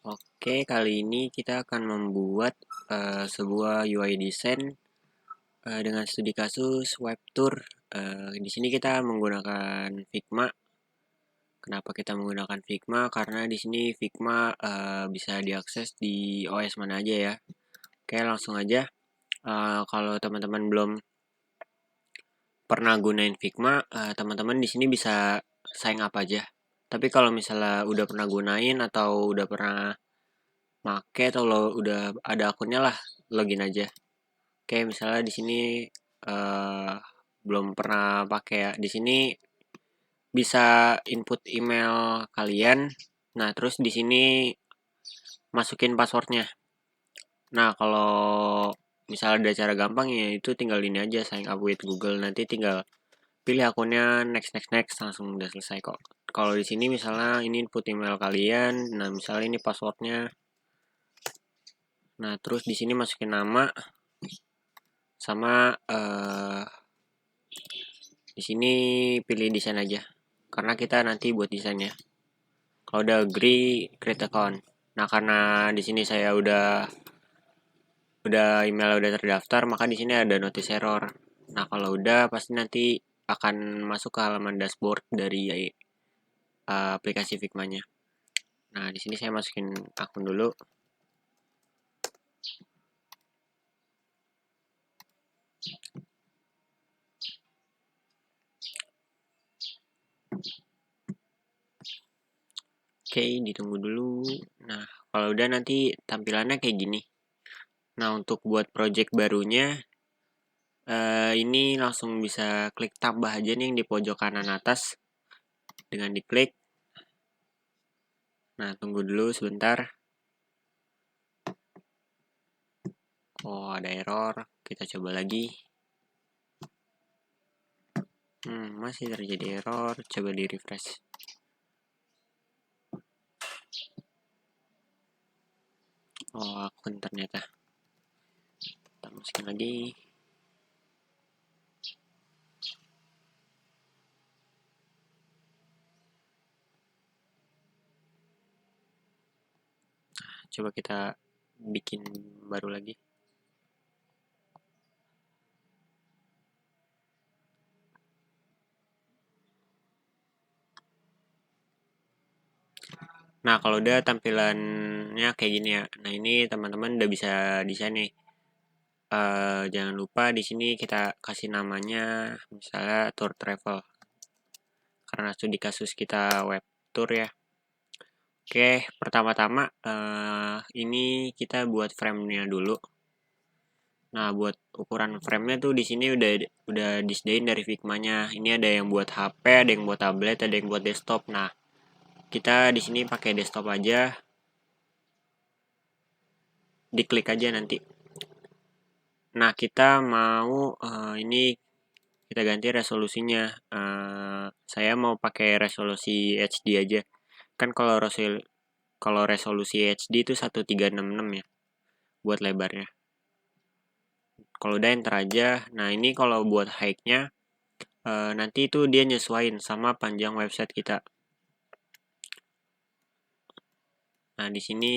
Oke, kali ini kita akan membuat sebuah UI design dengan studi kasus WebTour. Di sini kita menggunakan Figma. Kenapa kita menggunakan Figma? Karena di sini Figma bisa diakses di OS mana aja ya. Oke, langsung aja. Kalau teman-teman belum pernah gunain Figma, teman-teman di sini bisa sign up aja. Tapi kalau misalnya udah pernah gunain atau udah pernah make atau lo udah ada akunnya lah, login aja. Oke, misalnya di sini eh belum pernah pakai ya. Di sini bisa input email kalian. Nah, terus di sini masukin passwordnya. Nah, kalau misalnya ada cara gampang ya itu tinggal ini aja, sign up with Google. Nanti tinggal pilih akunnya, next next next, langsung udah selesai kok. Kalau di sini misalnya ini input email kalian. Nah, misalnya ini passwordnya. Nah, terus di sini masukin nama sama di sini pilih desain aja. Karena kita nanti buat desainnya. Kalau udah agree, create account. Nah, karena di sini saya udah email udah terdaftar, maka di sini ada notice error. Nah, kalau udah pasti nanti akan masuk ke halaman dashboard dari aplikasi Figma-nya. Nah, di sini saya masukin akun dulu. Oke, ditunggu dulu. Nah, kalau udah nanti tampilannya kayak gini. Nah, untuk buat project barunya, ini langsung bisa klik tambah aja nih yang di pojok kanan atas. Dengan diklik. Nah, tunggu dulu sebentar. Oh, ada error. Kita coba lagi. Masih terjadi error. Coba di refresh. Oh, akun ternyata. Kita masukin lagi. Coba kita bikin baru lagi. Nah, kalau udah tampilannya kayak gini ya. Nah, ini teman-teman udah bisa desain nih. Jangan lupa di sini kita kasih namanya misalnya tour travel. Karena studi kasus kita web tour ya. Oke, pertama-tama ini kita buat frame-nya dulu. Nah, buat ukuran frame-nya tuh di sini udah disediain dari Figma-nya. Ini ada yang buat HP, ada yang buat tablet, ada yang buat desktop. Nah, kita di sini pakai desktop aja. Diklik aja nanti. Nah, kita mau ini kita ganti resolusinya. Saya mau pakai resolusi HD aja. Kan kalau resolusi HD itu 1366 ya buat lebarnya. Kalau udah enter aja. Nah, ini kalau buat height-nya nanti itu dia nyesuaiin sama panjang website kita. Nah, di sini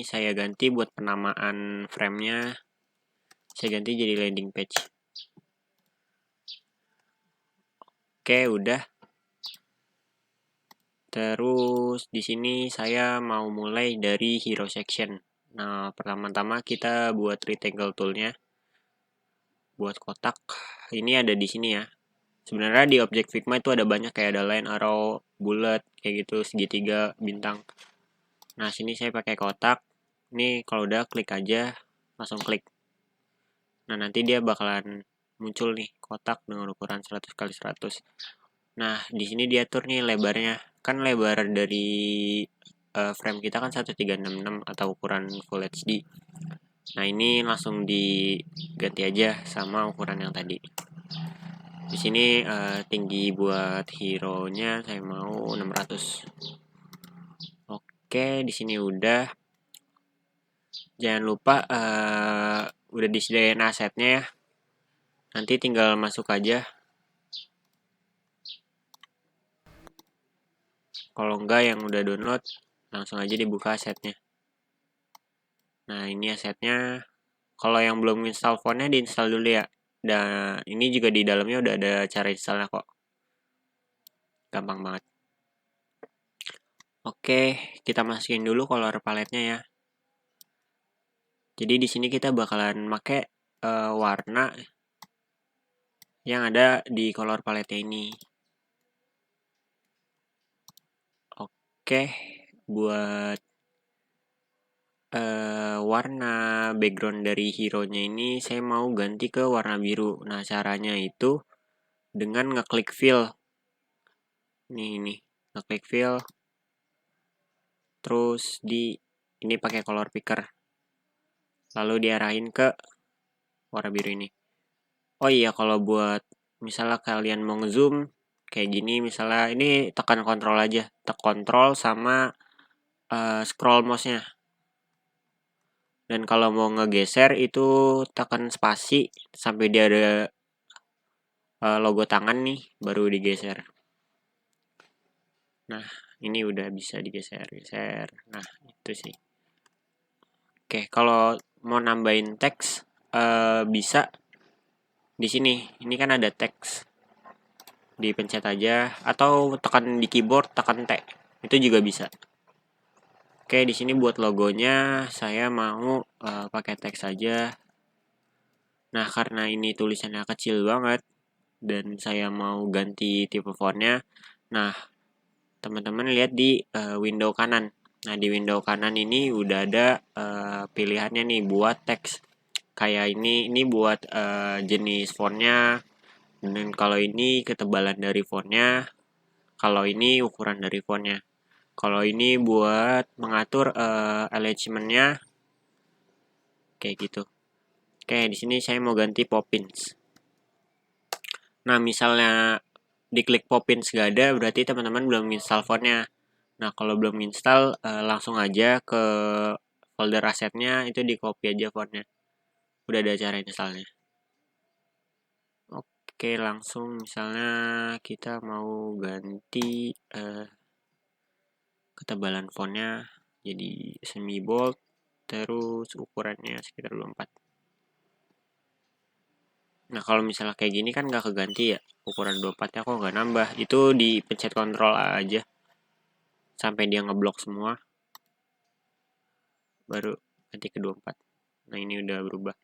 saya ganti buat penamaan frame-nya. Saya ganti jadi landing page. Oke, udah. Terus di sini saya mau mulai dari hero section. Nah, pertama-tama kita buat rectangle tool-nya. Buat kotak. Ini ada di sini ya. Sebenarnya di objek Figma itu ada banyak kayak ada line, arrow, bullet, kayak gitu, segitiga, bintang. Nah, sini saya pakai kotak. Ini kalau udah klik aja, langsung klik. Nah, nanti dia bakalan muncul nih kotak dengan ukuran 100 kali 100. Nah, di sini diatur nih lebarnya. Kan lebar dari frame kita kan 1366 atau ukuran Full HD. Nah, ini langsung diganti aja sama ukuran yang tadi. Di sini tinggi buat hero-nya saya mau 600. Oke, di sini udah. Jangan lupa udah disediain asetnya ya. Nanti tinggal masuk aja. Kalau enggak yang udah download, langsung aja dibuka asetnya. Nah, ini asetnya. Kalau yang belum install fontnya diinstal dulu ya. Dan ini juga di dalamnya udah ada cara installnya kok. Gampang banget. Oke, kita masukin dulu color paletnya ya. Jadi di sini kita bakalan pakai warna yang ada di color paletnya ini. Oke, buat warna background dari hero-nya ini saya mau ganti ke warna biru. Nah, caranya itu dengan ngeklik fill. Nih, ngeklik fill. Terus ini pakai color picker. Lalu diarahin ke warna biru ini. Oh iya, kalau buat misalnya kalian mau ngezoom kayak gini, misalnya ini tekan kontrol aja. Tekan kontrol sama scroll mouse-nya. Dan kalau mau ngegeser itu tekan spasi sampai dia ada logo tangan nih, baru digeser. Nah, ini udah bisa digeser-geser. Nah, itu sih. Oke, kalau mau nambahin teks bisa di sini. Ini kan ada teks. Dipencet aja atau tekan di keyboard, tekan T. Itu juga bisa. Oke, di sini buat logonya saya mau pakai teks aja. Nah, karena ini tulisannya kecil banget dan saya mau ganti tipe fontnya. Nah, teman-teman lihat di window kanan. Nah, di window kanan ini udah ada pilihannya nih buat teks. Kayak ini buat jenis fontnya. Dan kalau ini ketebalan dari fontnya. Kalau ini ukuran dari fontnya. Kalau ini buat mengatur alignment-nya kayak gitu. Oke, di sini saya mau ganti Poppins. Nah, misalnya diklik Poppins gak ada, berarti teman-teman belum install fontnya. Nah, kalau belum install, langsung aja ke folder asetnya, itu di copy aja fontnya. Udah ada cara installnya. Oke, langsung misalnya kita mau ganti ketebalan fontnya jadi semi bold, terus ukurannya sekitar 24. Nah, kalau misalnya kayak gini kan nggak keganti ya, ukuran 24-nya kok nggak nambah. Itu dipencet kontrol aja sampai dia ngeblok semua, baru ganti ke 24. Nah, ini udah berubah.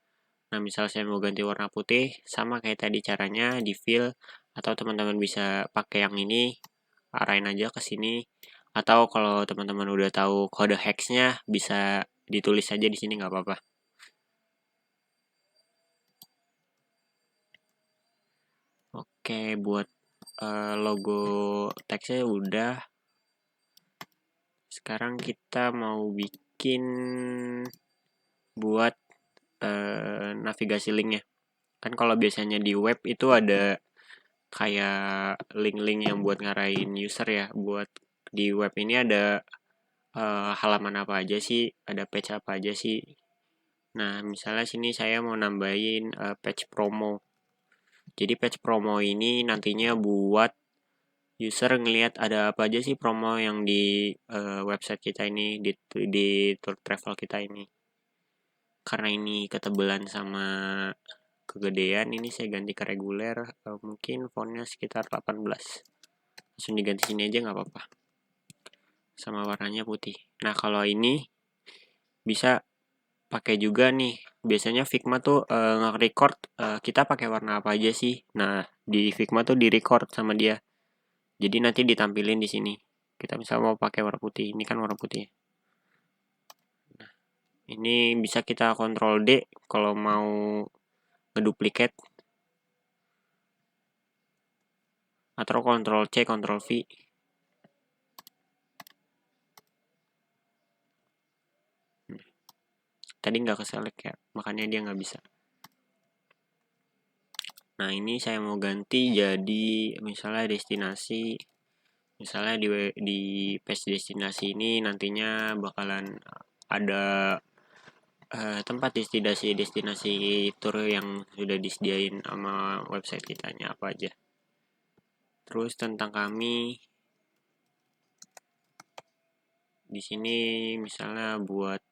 Nah, misal saya mau ganti warna putih, sama kayak tadi caranya di fill, atau teman-teman bisa pakai yang ini, arahin aja ke sini. Atau kalau teman-teman udah tahu kode hex-nya, bisa ditulis aja di sini nggak apa-apa. Oke, buat logo teksnya udah. Sekarang kita mau bikin buat navigasi linknya. Kan kalau biasanya di web itu ada kayak link-link yang buat ngarahin user ya. Buat di web ini ada halaman apa aja sih, ada page apa aja sih. Nah, misalnya sini saya mau nambahin page promo. Jadi page promo ini nantinya buat user ngelihat ada apa aja sih promo yang di website kita ini, di tour travel kita ini. Karena ini ketebalan sama kegedean, ini saya ganti ke reguler, mungkin fontnya sekitar 18. Langsung diganti sini aja nggak apa-apa. Sama warnanya putih. Nah, kalau ini bisa pakai juga nih. Biasanya Figma tuh nge-record kita pakai warna apa aja sih. Nah, di Figma tuh di-record sama dia. Jadi nanti ditampilin di sini. Kita misalnya mau pakai warna putih. Ini kan warna putih. Nah, ini bisa kita kontrol D kalau mau ngeduplikat, atau kontrol C, kontrol V. Tadi nggak keselect ya, makanya dia nggak bisa. Nah, ini saya mau ganti jadi misalnya destinasi. Misalnya di page destinasi ini nantinya bakalan ada tempat destinasi tour yang sudah disediain sama website kitanya apa aja. Terus tentang kami di sini misalnya buat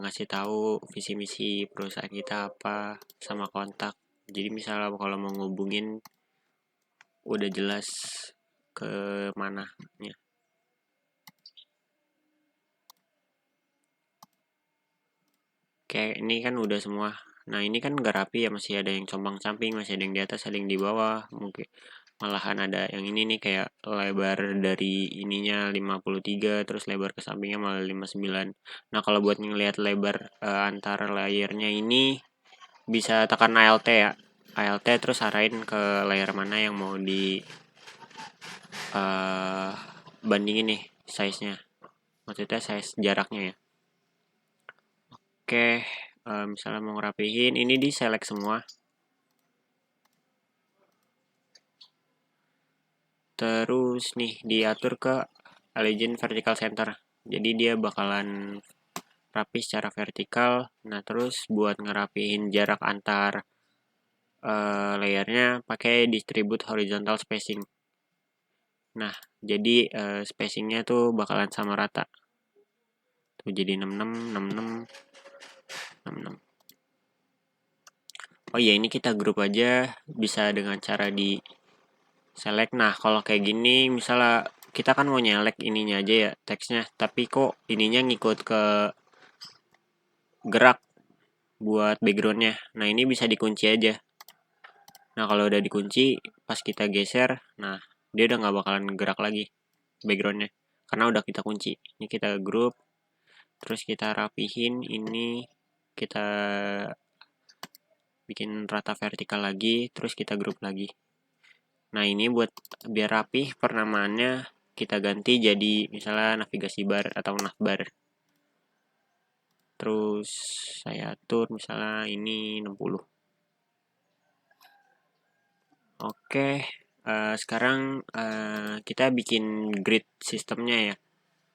ngasih tahu visi misi perusahaan kita apa sama kontak. Jadi misalnya kalau mau ngubungin udah jelas ke mananya. Oke, ini kan udah semua. Nah, ini kan gak rapi ya, masih ada yang compang camping, masih ada yang di atas, ada yang di bawah. Mungkin malahan ada yang ini nih kayak lebar dari ininya 53, terus lebar ke sampingnya malah 59. Nah, kalau buat ngelihat lebar antar layernya ini bisa tekan ALT ya. ALT terus arahin ke layer mana yang mau di bandingin nih size-nya. Maksudnya size jaraknya ya. Oke, misalnya mau ngerapihin, ini di select semua. Terus nih diatur ke Align Vertical Center. Jadi dia bakalan rapi secara vertikal. Nah, terus buat ngerapihin jarak antar layernya pakai Distribute Horizontal Spacing. Nah, jadi spacingnya tuh bakalan sama rata. Tuh jadi 66, 66, 66. Oh iya, ini kita grup aja bisa dengan cara di select. Nah, kalau kayak gini misalnya kita kan mau nyelek ininya aja ya teksnya, tapi kok ininya ngikut ke gerak buat backgroundnya. Nah, ini bisa dikunci aja. Nah, kalau udah dikunci pas kita geser, nah dia udah nggak bakalan gerak lagi backgroundnya karena udah kita kunci. Ini kita grup, terus kita rapihin, ini kita bikin rata vertikal lagi, terus kita grup lagi. Nah, ini buat biar rapih penamaannya kita ganti jadi misalnya navigasi bar atau navbar. Terus saya atur misalnya ini 60. Oke, sekarang kita bikin grid sistemnya ya.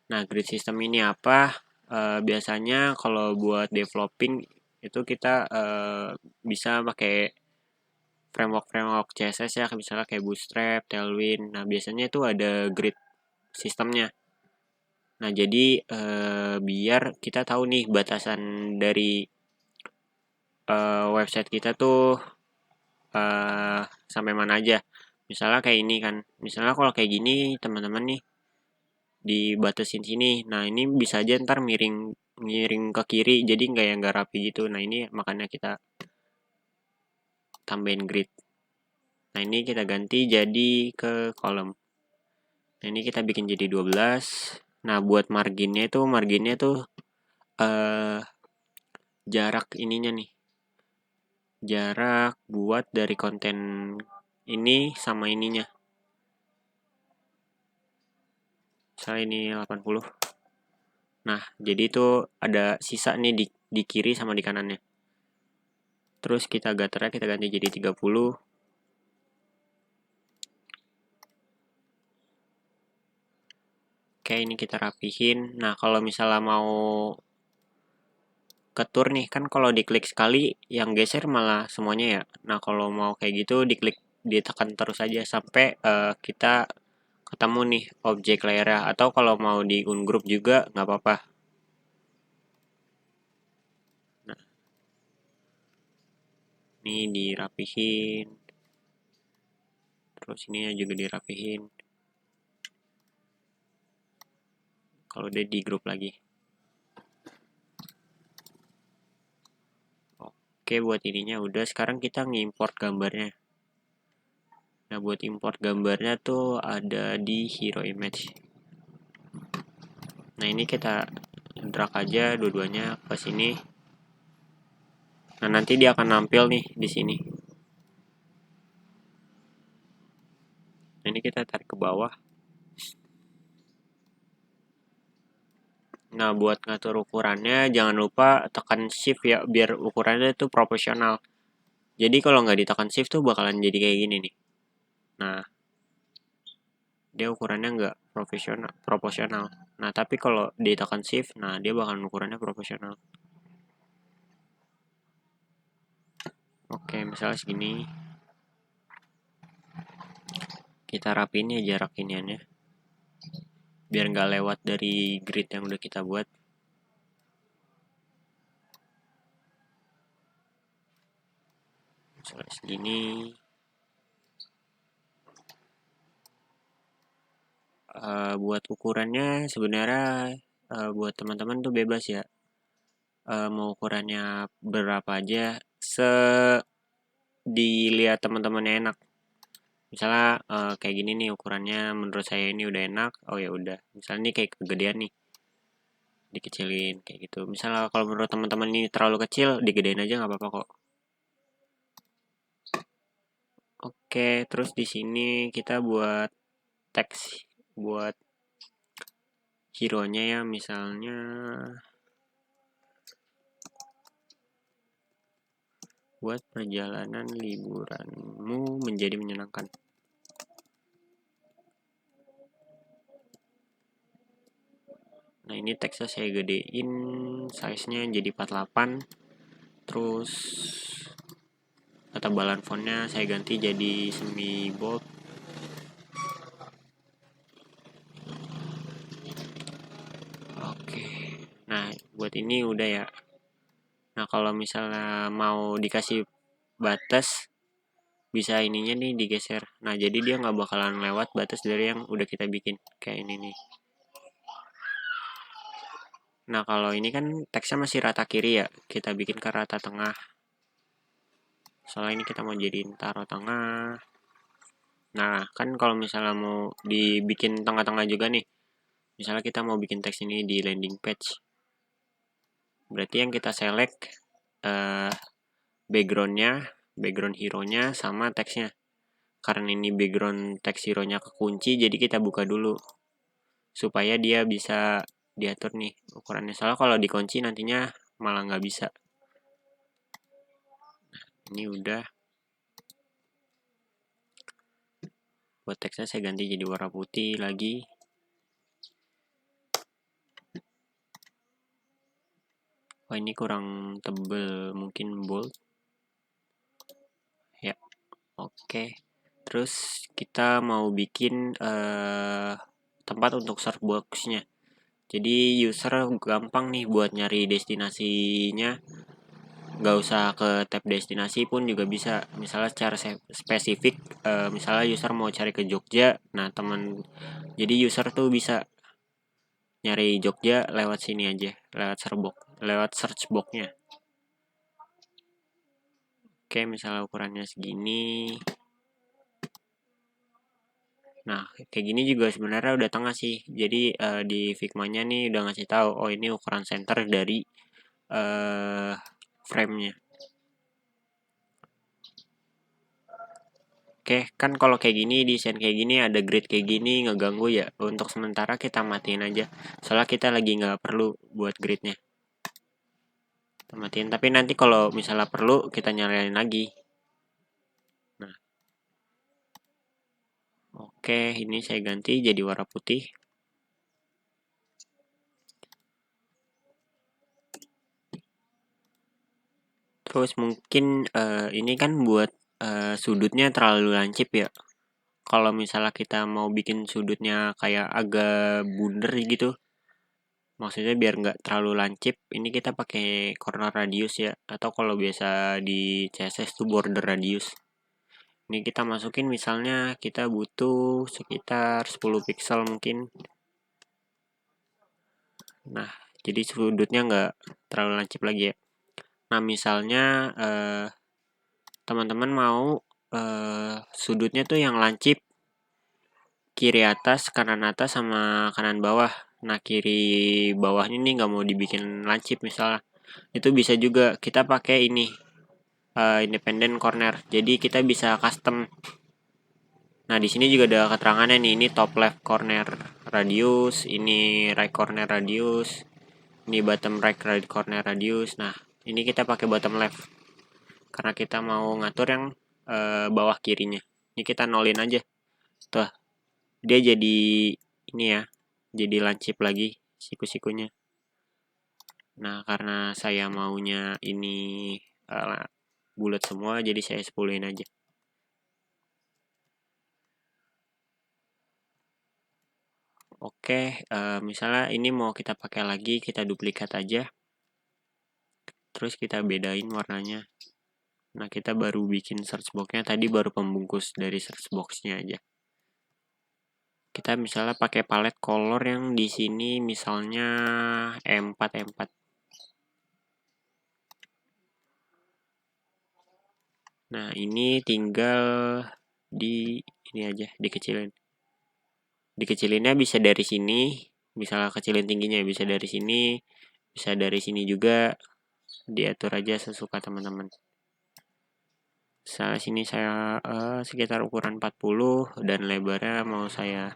Nah, grid system ini apa? Biasanya kalau buat developing itu kita bisa pakai framework CSS ya, misalnya kayak Bootstrap, Tailwind. Nah, biasanya itu ada grid sistemnya. Nah, jadi biar kita tahu nih batasan dari website kita tuh sampai mana aja. Misalnya kayak ini kan. Misalnya kalau kayak gini teman-teman nih dibatasin sini. Nah, ini bisa aja ntar miring ke kiri jadi nggak rapi gitu. Nah, ini makanya kita tambahin grid. Nah, ini kita ganti jadi ke kolom. Nah, ini kita bikin jadi 12. Nah, buat marginnya tuh jarak ininya nih. Jarak buat dari konten ini sama ininya. Misalnya ini 80. Nah, jadi itu ada sisa nih di kiri sama di kanannya. Terus kita ganti jadi 30. Oke, ini kita rapihin. Nah, kalau misalnya mau ketur nih, kan kalau diklik sekali yang geser malah semuanya ya. Nah, kalau mau kayak gitu ditekan terus aja sampai kita ketemu nih objek layarnya. Atau kalau mau di ungroup juga nggak apa-apa. Nah, ini dirapihin. Terus ini juga dirapihin. Kalau udah di grup lagi. Oke, buat ininya udah. Sekarang kita ngimport gambarnya. Nah, buat import gambarnya tuh ada di Hero Image. Nah, ini kita drag aja dua-duanya ke sini. Nah, nanti dia akan nampil nih di sini. Nah, ini kita tarik ke bawah. Nah, buat ngatur ukurannya jangan lupa tekan shift ya biar ukurannya itu proporsional. Jadi kalau nggak ditekan shift tuh bakalan jadi kayak gini nih. Nah, dia ukurannya nggak proporsional. Nah, tapi kalau ditekan shift, nah dia bakalan ukurannya proporsional. Oke, misalnya segini. Kita rapiin ya jarak iniannya. Biar nggak lewat dari grid yang udah kita buat. misalnya segini. Buat ukurannya sebenarnya buat teman-teman tuh bebas ya, mau ukurannya berapa aja, dilihat teman-temannya enak. Misalnya kayak gini nih ukurannya, menurut saya ini udah enak, oh ya udah. Misalnya ini kayak kegedean nih, dikecilin kayak gitu. Misalnya kalau menurut teman-teman ini terlalu kecil, digedein aja nggak apa-apa kok. Oke, terus di sini kita buat teks buat hero-nya ya, misalnya buat perjalanan liburanmu menjadi menyenangkan. Nah, ini teksnya saya gedein, size-nya jadi 48. Terus ketebalan fontnya saya ganti jadi semi bold. Oke. Nah, buat ini udah ya. Nah, kalau misalnya mau dikasih batas, bisa ininya nih digeser. Nah, jadi dia nggak bakalan lewat batas dari yang udah kita bikin. Kayak ini nih. Nah, kalau ini kan teksnya masih rata kiri ya. Kita bikin ke rata tengah. Soalnya ini kita mau jadiin taruh tengah. Nah, kan kalau misalnya mau dibikin tengah-tengah juga nih. Misalnya kita mau bikin teks ini di landing page. Berarti yang kita select background hero-nya sama teksnya. Karena ini background teks hero-nya kekunci, jadi kita buka dulu. Supaya dia bisa diatur nih ukurannya. Soalnya kalau dikunci nantinya malah nggak bisa. Ini udah. Buat teksnya saya ganti jadi warna putih lagi. Oh, ini kurang tebel, mungkin bold. Ya, oke. Terus kita mau bikin tempat untuk search box-nya. Jadi user gampang nih buat nyari destinasinya. Nggak usah ke tab destinasi pun juga bisa. Misalnya secara spesifik, misalnya user mau cari ke Jogja. Nah, jadi user tuh bisa nyari Jogja lewat sini aja, lewat search box-nya. Oke, misalnya ukurannya segini. Nah, kayak gini juga sebenarnya udah tengah sih. Jadi di Figma-nya nih udah ngasih tahu, oh ini ukuran center dari frame-nya. Oke, kan kalau kayak gini, desain kayak gini, ada grid kayak gini, ngeganggu ya. Untuk sementara kita matiin aja. Soalnya kita lagi nggak perlu buat gridnya. Kita matiin, tapi nanti kalau misalnya perlu, kita nyalain lagi. Nah, oke, ini saya ganti jadi warna putih. Terus mungkin ini kan buat sudutnya terlalu lancip ya. Kalau misalnya kita mau bikin sudutnya kayak agak bundar gitu, maksudnya biar nggak terlalu lancip, ini kita pakai corner radius ya, atau kalau biasa di CSS tuh border radius. Ini kita masukin, misalnya kita butuh sekitar 10 pixel mungkin. Nah, jadi sudutnya nggak terlalu lancip lagi ya. Nah, misalnya teman-teman mau sudutnya tuh yang lancip, kiri atas, kanan atas, sama kanan bawah. Nah, kiri bawahnya nih nggak mau dibikin lancip misalnya. Itu bisa juga kita pakai ini, independent corner. Jadi kita bisa custom. Nah, di sini juga ada keterangannya nih, ini top left corner radius, ini right corner radius, ini bottom right corner radius. Nah, ini kita pakai bottom left karena kita mau ngatur yang bawah kirinya. Ini kita nolin aja. Tuh, dia jadi ini ya, jadi lancip lagi siku-sikunya. Nah, karena saya maunya ini bulat semua, jadi saya 10-in aja. Oke, misalnya ini mau kita pakai lagi, kita duplikat aja. Terus kita bedain warnanya. Nah, kita baru bikin search box-nya, tadi baru pembungkus dari search box-nya aja. Kita misalnya pakai palet color yang di sini misalnya E4. Nah, ini tinggal ini aja dikecilin. Dikecilinnya bisa dari sini, misalnya kecilin tingginya bisa dari sini, bisa dari sini juga. Diatur aja sesuka teman-teman. Misalnya sini saya sekitar ukuran 40 dan lebarnya mau saya.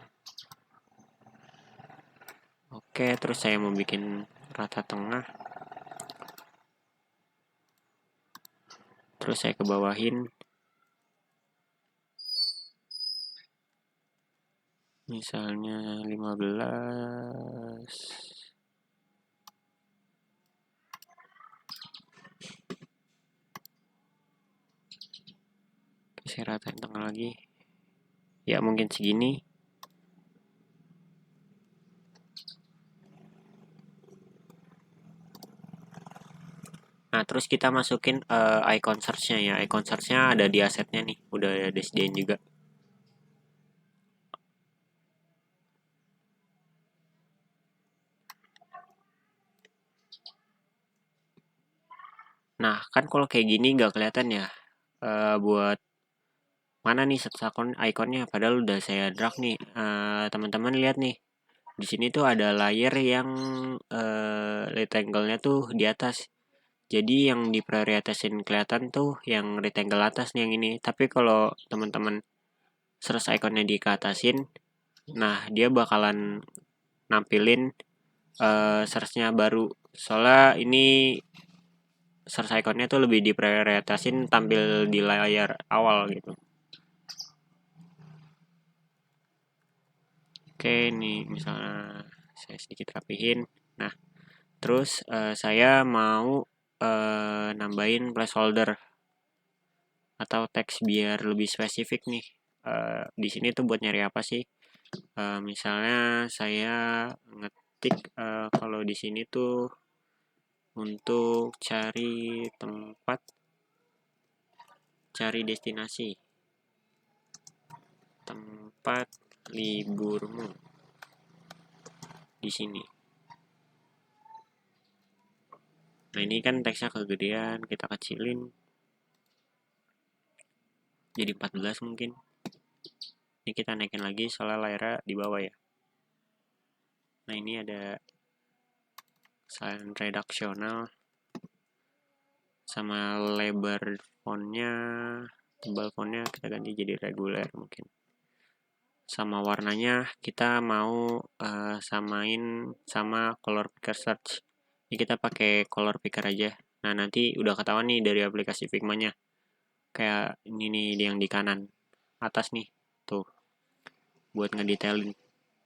Oke, terus saya mau bikin rata tengah. Terus saya kebawahin. Misalnya 15. Saya ratain tengah lagi. Ya mungkin segini. Nah, terus kita masukin icon search-nya ya. Icon search-nya ada di asetnya nih. Udah ada disediain juga. Nah, kan kalau kayak gini nggak kelihatan ya. Buat mana nih search iconnya? Padahal udah saya drag nih. Teman-teman lihat nih. Di sini tuh ada layer yang rectangle-nya tuh di atas. Jadi yang diprioritasin kelihatan tuh yang rectangle atas nih yang ini. Tapi kalau teman-teman search iconnya dikeatasin, nah dia bakalan nampilin search-nya baru. Soalnya ini search iconnya tuh lebih diprioritasin tampil di layar awal gitu. Oke, nih misalnya saya sedikit rapihin. Nah, terus saya mau nambahin placeholder atau teks biar lebih spesifik nih. Di sini tuh buat nyari apa sih? Misalnya saya ngetik kalau di sini tuh untuk cari tempat, cari destinasi, tempat liburmu di sini. Nah, ini kan teksnya kegedean, kita kecilin jadi 14 mungkin. Ini kita naikin lagi soalnya layarnya di bawah ya. Nah, ini ada sign redaksional sama lebar fontnya, tebal fontnya kita ganti jadi reguler mungkin. Sama warnanya kita mau samain sama color picker search. Ini kita pakai color picker aja. Nah, nanti udah ketahuan nih dari aplikasi Figma-nya. Kayak ini nih yang di kanan atas nih. Tuh, buat ngedetailin.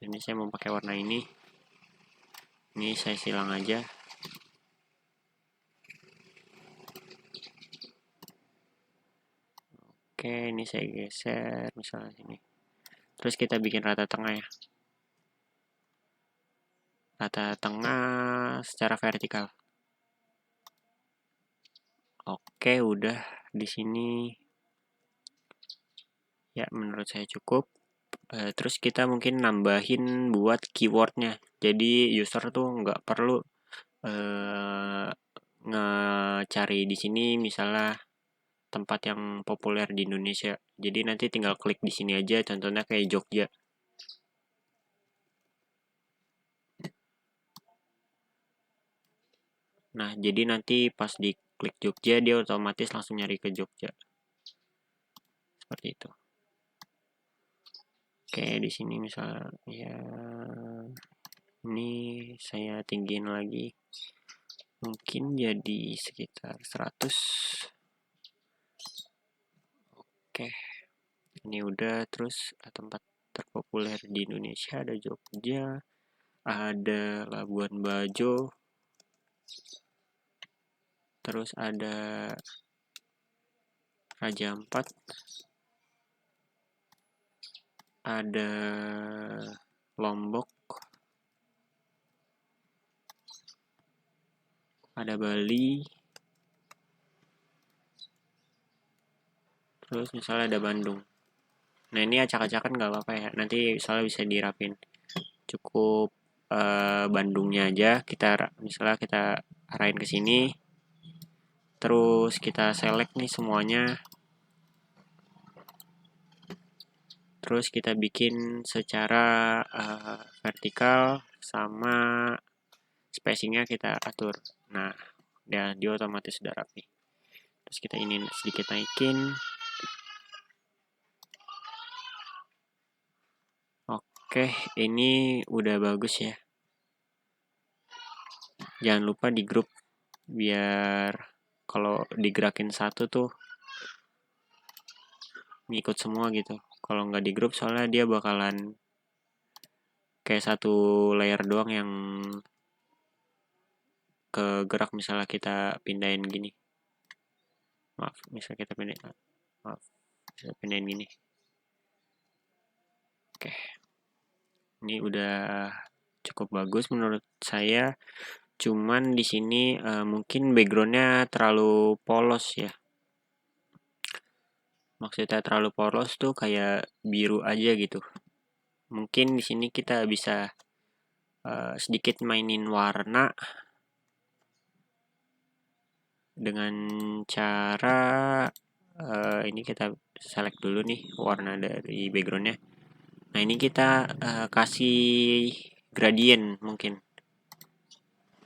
Ini saya mau pakai warna ini. Ini saya silang aja. Oke, ini saya geser misalnya sini. Terus kita bikin rata tengah ya. Rata tengah secara vertikal. Oke, udah di sini. Ya, menurut saya cukup. Terus kita mungkin nambahin buat keywordnya. Jadi user tuh nggak perlu ngecari di sini misalnya tempat yang populer di Indonesia. Jadi nanti tinggal klik di sini aja. Contohnya kayak Jogja. Nah, jadi nanti pas diklik Jogja dia otomatis langsung nyari ke Jogja. Seperti itu. Oke, di sini misalnya ya ini saya tinggiin lagi. Mungkin jadi sekitar 100. Oke. Ini udah, terus tempat terpopuler di Indonesia ada Jogja, ada Labuan Bajo, terus ada Raja Ampat, ada Lombok, ada Bali, Terus misalnya ada Bandung. Nah ini acak-acakan nggak apa-apa ya, nanti misalnya bisa dirapin. Cukup Bandungnya aja misalnya kita arahin ke sini, terus kita select nih semuanya, terus kita bikin secara vertikal sama spacingnya kita atur. Nah dia otomatis sudah rapi. Terus kita ini sedikit naikin. Oke, ini udah bagus ya. Jangan lupa di grup biar kalau digerakin satu tuh ngikut semua gitu. Kalau nggak di grup soalnya dia bakalan kayak satu layer doang yang kegerak. Misalnya kita pindahin gini. Misalnya kita pindahin gini. Oke. Ini udah cukup bagus menurut saya. Cuman di sini mungkin backgroundnya terlalu polos ya. Maksudnya terlalu polos tuh kayak biru aja gitu. Mungkin di sini kita bisa sedikit mainin warna dengan cara ini kita select dulu nih warna dari backgroundnya. Nah ini kita kasih gradient mungkin.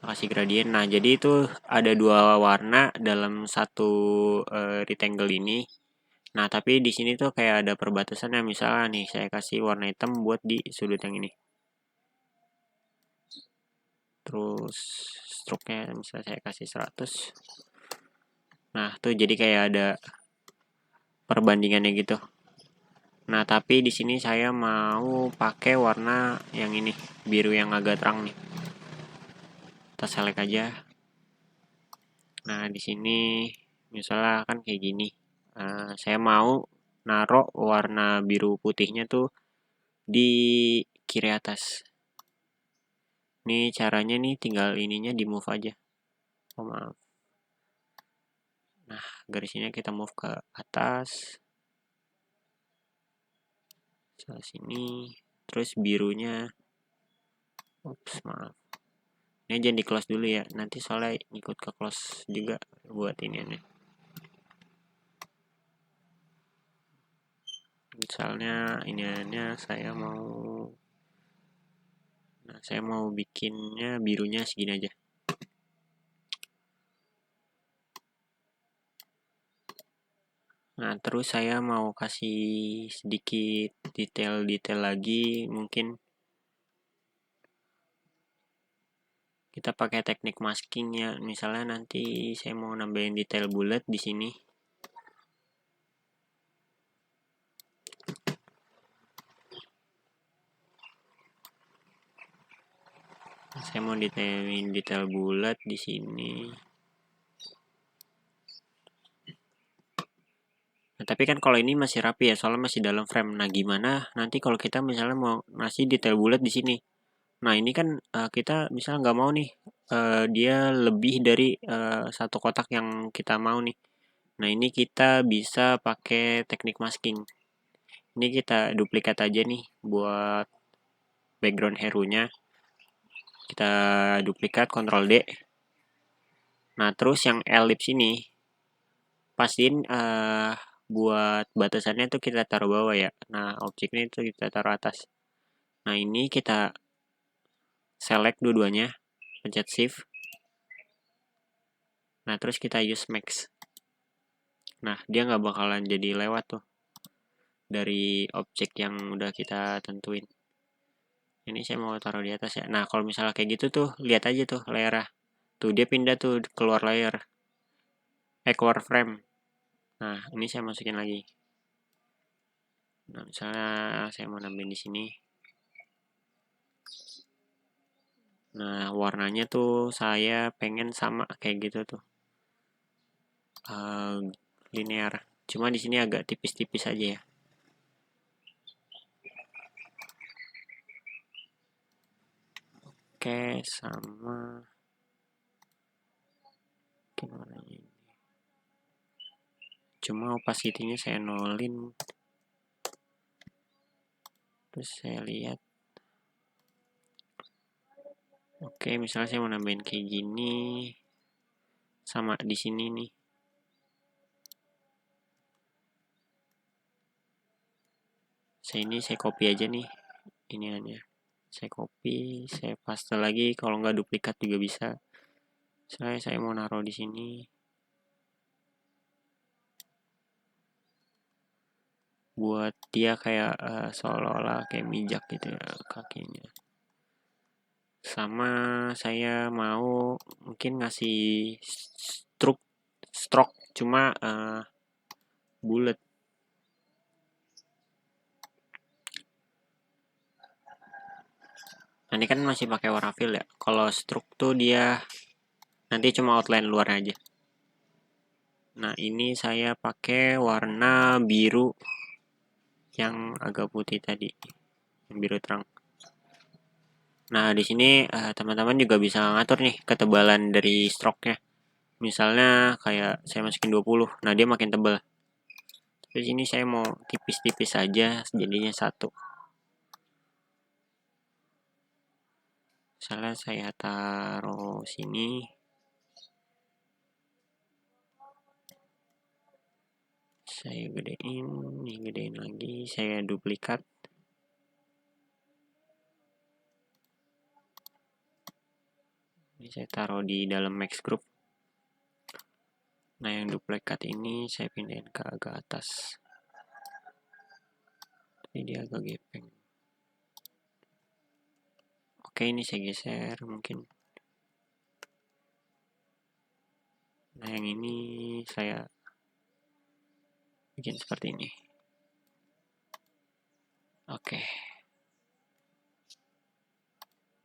Kasih gradient. Nah jadi itu ada dua warna dalam satu rectangle ini. Nah tapi di sini tuh kayak ada perbatasannya. Misalnya nih saya kasih warna hitam buat di sudut yang ini. Terus stroke-nya misalnya saya kasih 100. Nah tuh jadi kayak ada perbandingannya gitu. Nah tapi di sini saya mau pakai warna yang ini, biru yang agak terang nih. Kita select aja. Nah di sini misalnya kan kayak gini. Saya mau naruh warna biru putihnya tuh di kiri atas. Ini caranya nih tinggal ininya di move aja. Oh maaf. Nah garisnya kita move ke atas. Sini. Terus birunya. Ups maaf. Ini jangan di close dulu ya. Nanti soalnya ikut ke close juga buat ini nih. Misalnya ini saya mau bikinnya birunya segini aja. Nah terus saya mau kasih sedikit detail-detail lagi. Mungkin kita pakai teknik masking ya. Misalnya nanti saya mau nambahin detail bulat di sini. Saya mau detail bulat di sini. Nah, tapi kan kalau ini masih rapi ya, soalnya masih dalam frame. Nah, gimana nanti kalau kita misalnya mau ngasih detail bulat di sini? Nah, ini kan kita misalnya nggak mau nih, dia lebih dari satu kotak yang kita mau nih. Nah, ini kita bisa pakai teknik masking. Ini kita duplikat aja nih buat background hero-nya. Kita duplikat, Ctrl D. Nah, terus yang ellipse ini, pastiin buat batasannya tuh kita taruh bawah ya. Nah, objeknya itu kita taruh atas. Nah, ini kita select dua-duanya, pencet shift. Nah, terus kita use max. Nah, dia nggak bakalan jadi lewat tuh dari objek yang udah kita tentuin. Ini saya mau taruh di atas ya. Nah, kalau misalnya kayak gitu tuh, lihat aja tuh layarnya. Tuh, dia pindah tuh keluar layer. Keluar frame. Nah, ini saya masukin lagi. Nah, misalnya saya mau nambahin di sini. Nah, warnanya tuh saya pengen sama kayak gitu tuh. Linear. Cuma di sini agak tipis-tipis aja ya. Oke, sama gimana ini? cuma opacity-nya saya nolin. Terus saya lihat, oke, misalnya saya mau nambahin kayak gini, sama di sini nih. Saya copy aja nih, ini hanya saya copy, saya paste lagi. Kalau nggak duplikat juga bisa. Saya mau naruh di sini. Buat dia kayak seolah-olah kayak mijak gitu ya kakinya. Sama saya mau mungkin ngasih stroke cuma bulat. Nah, ini kan masih pakai warna fill ya. Kalau stroke tuh dia nanti cuma outline luar aja. Nah, ini saya pakai warna biru yang agak putih tadi, yang biru terang. Nah, di sini teman-teman juga bisa ngatur nih ketebalan dari stroke-nya. Misalnya kayak saya masukin 20, nah dia makin tebal. Di sini saya mau tipis-tipis aja, jadinya 1. Misalnya saya taruh sini. Saya gedein lagi, saya duplikat. Ini saya taruh di dalam max group. Nah, yang duplikat ini saya pindahin ke agak atas. Tapi dia agak gepeng. Oke, ini saya geser mungkin. Nah, yang ini saya bikin seperti ini. Oke.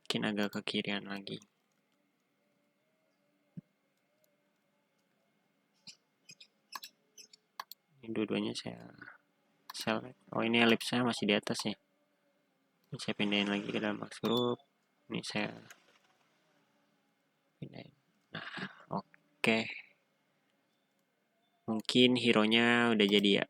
Mungkin agak ke kirian lagi. Ini dua-duanya saya select. Oh, ini ellipse-nya masih di atas ya. Ini saya pindahin lagi ke dalam max group. Ini saya pindahin. Nah, oke. Mungkin hero-nya udah jadi ya.